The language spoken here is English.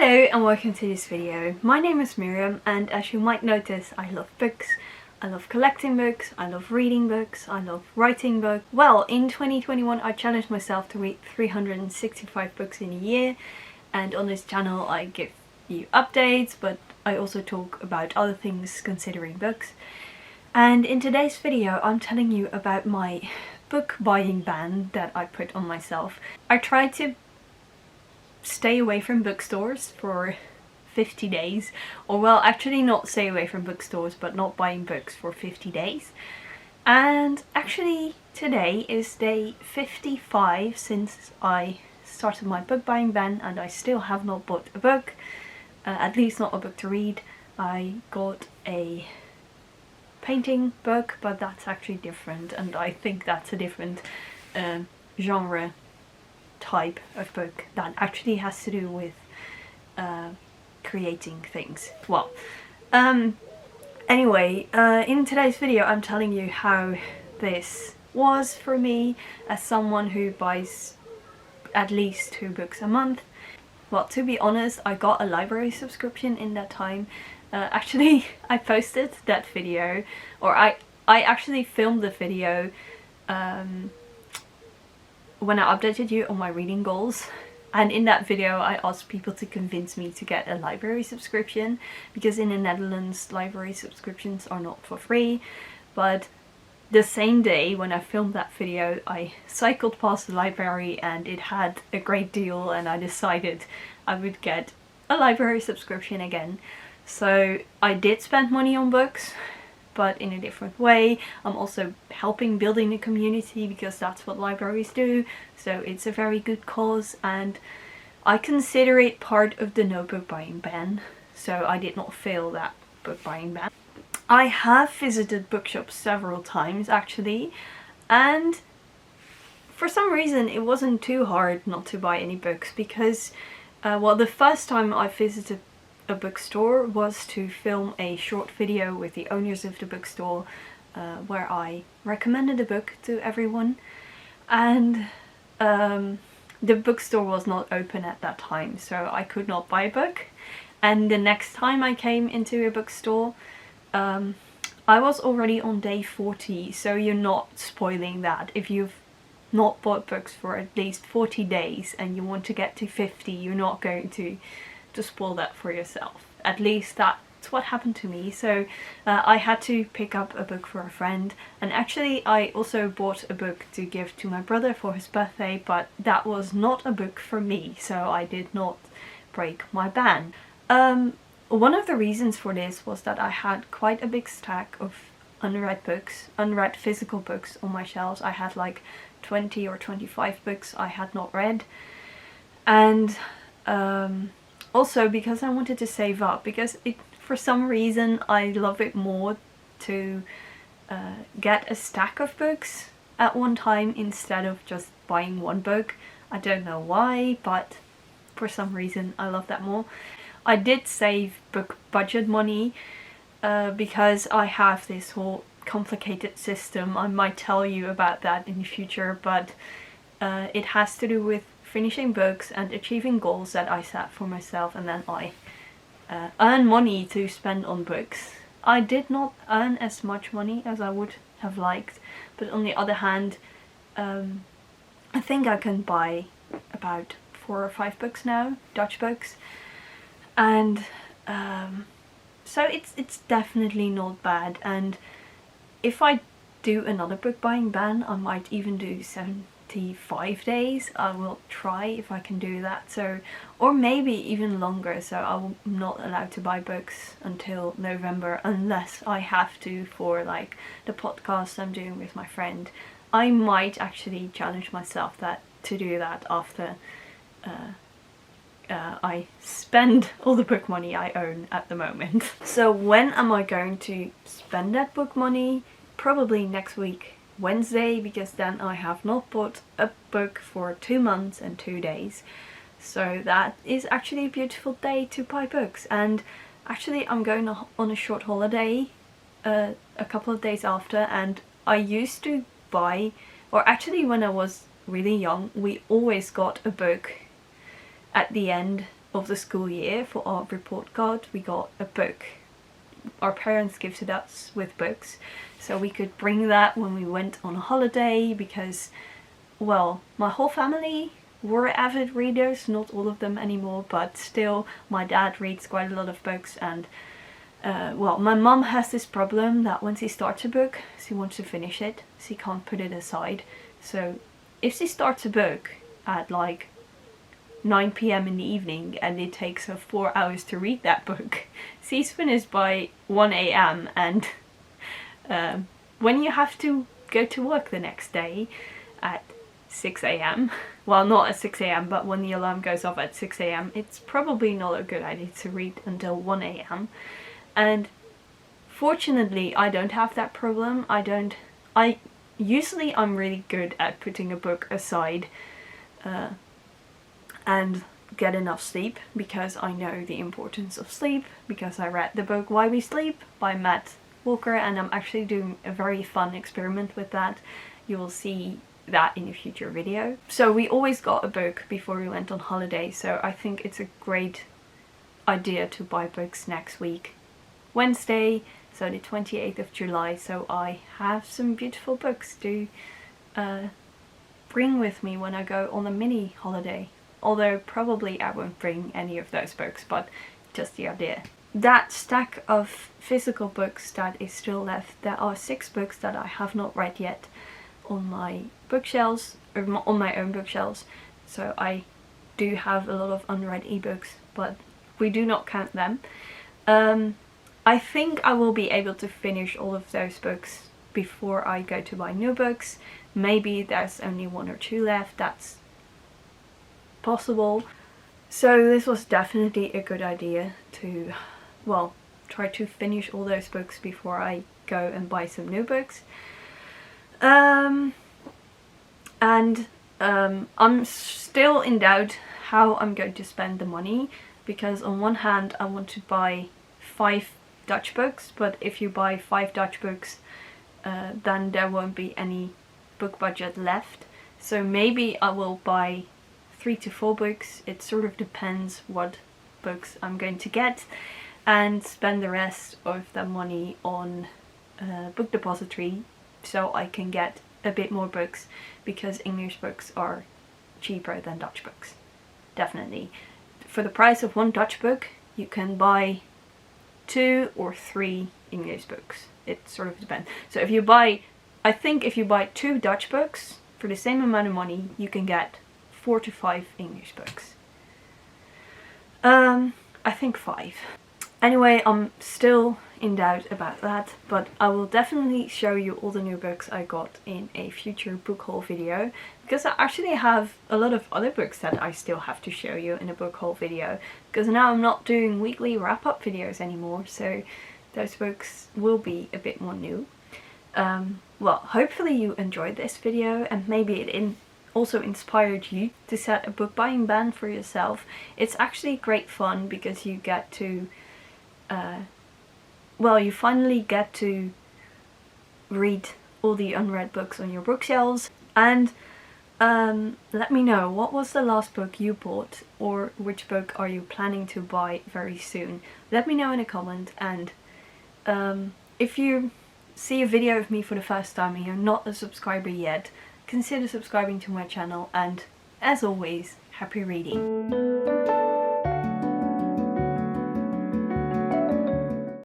Hello and welcome to this video. My name is Miriam, and as you might notice, I love books. I love collecting books, I love reading books, I love writing books. Well, in 2021 I challenged myself to read 365 books in a year, and on this channel I give you updates, but I also talk about other things considering books. And in today's video I'm telling you about my book buying ban that I put on myself. I tried to stay away from bookstores for 50 days, or well, actually not stay away from bookstores but not buying books for 50 days. And actually today is day 55 since I started my book buying ban, and I still have not bought a book, at least not a book to read. I got a painting book, but that's actually different, and I think that's a different genre type of book that actually has to do with creating things. Well, anyway, in today's video I'm telling you how this was for me as someone who buys at least 2 books a month. Well, to be honest, I got a library subscription in that time. Actually, I posted that video, or I actually filmed the video when I updated you on my reading goals, and in that video I asked people to convince me to get a library subscription, because in the Netherlands library subscriptions are not for free. But the same day when I filmed that video I cycled past the library and it had a great deal, and I decided I would get a library subscription again. So I did spend money on books, but in a different way. I'm also helping building a community, because that's what libraries do, so it's a very good cause, and I consider it part of the no book buying ban, so I did not fail that book buying ban. I have visited bookshops several times actually, and for some reason it wasn't too hard not to buy any books, because well, the first time I visited a bookstore was to film a short video with the owners of the bookstore where I recommended a book to everyone, and the bookstore was not open at that time, so I could not buy a book. And the next time I came into a bookstore I was already on day 40, so you're not spoiling that. If you've not bought books for at least 40 days and you want to get to 50, you're not going to spoil that for yourself. At least that's what happened to me. So I had to pick up a book for a friend, and actually I also bought a book to give to my brother for his birthday, but that was not a book for me, so I did not break my ban. One of the reasons for this was that I had quite a big stack of unread books, unread physical books on my shelves. I had like 20 or 25 books I had not read, and also because I wanted to save up, because for some reason I love it more to get a stack of books at one time instead of just buying one book. I don't know why, but for some reason I love that more. I did save book budget money because I have this whole complicated system. I might tell you about that in the future, but it has to do with finishing books and achieving goals that I set for myself, and then I earn money to spend on books. I did not earn as much money as I would have liked, but on the other hand I think I can buy about 4 or 5 books now, Dutch books, and so it's definitely not bad. And if I do another book buying ban I might even do 75 days. I will try if I can do that, so, or maybe even longer, so I'm not allowed to buy books until November unless I have to for like the podcast I'm doing with my friend. I might actually challenge myself to do that after I spend all the book money I own at the moment. So when am I going to spend that book money? Probably next week, Wednesday, because then I have not bought a book for 2 months and 2 days. So that is actually a beautiful day to buy books. And actually I'm going on a short holiday a couple of days after, and I used to buy, or actually when I was really young we always got a book at the end of the school year, for our report card, we got a book. Our parents gifted us with books, so we could bring that when we went on a holiday, because, well, my whole family were avid readers, not all of them anymore, but still my dad reads quite a lot of books, and well, my mum has this problem that when she starts a book, she wants to finish it, she can't put it aside. So if she starts a book at like 9 p.m. in the evening and it takes her 4 hours to read that book, she's finished by 1 a.m. and when you have to go to work the next day at 6 a.m, well, not at 6 a.m, but when the alarm goes off at 6 a.m, it's probably not a good idea to read until 1 a.m. And fortunately I don't have that problem. Usually I'm really good at putting a book aside and get enough sleep, because I know the importance of sleep, because I read the book Why We Sleep by Matt Walker, and I'm actually doing a very fun experiment with that. You will see that in a future video. So we always got a book before we went on holiday, so I think it's a great idea to buy books next week, Wednesday, so the 28th of July, so I have some beautiful books to bring with me when I go on a mini holiday. Although probably I won't bring any of those books, but just the idea. That stack of physical books that is still left, there are 6 books that I have not read yet on my bookshelves, or on my own bookshelves. So I do have a lot of unread ebooks, but we do not count them. I think I will be able to finish all of those books before I go to buy new books. Maybe there's only 1 or 2 left, that's possible. So this was definitely a good idea to, well, try to finish all those books before I go and buy some new books. I'm still in doubt how I'm going to spend the money, because on one hand I want to buy 5 Dutch books, but if you buy 5 Dutch books then there won't be any book budget left. So maybe I will buy 3 to 4 books, it sort of depends what books I'm going to get, and spend the rest of the money on Book Depository so I can get a bit more books, because English books are cheaper than Dutch books. Definitely. For the price of 1 Dutch book you can buy 2 or 3 English books. It sort of depends. So if you buy, I think if you buy 2 Dutch books for the same amount of money you can get 4 to 5 English books. I think 5. Anyway, I'm still in doubt about that, but I will definitely show you all the new books I got in a future book haul video, because I actually have a lot of other books that I still have to show you in a book haul video, because now I'm not doing weekly wrap-up videos anymore, so those books will be a bit more new. Well, hopefully you enjoyed this video, and maybe it also inspired you to set a book buying ban for yourself. It's actually great fun, because you get to well, you finally get to read all the unread books on your bookshelves. And let me know, what was the last book you bought, or which book are you planning to buy very soon? Let me know in a comment, and if you see a video of me for the first time and you're not a subscriber yet, consider subscribing to my channel, and as always, happy reading!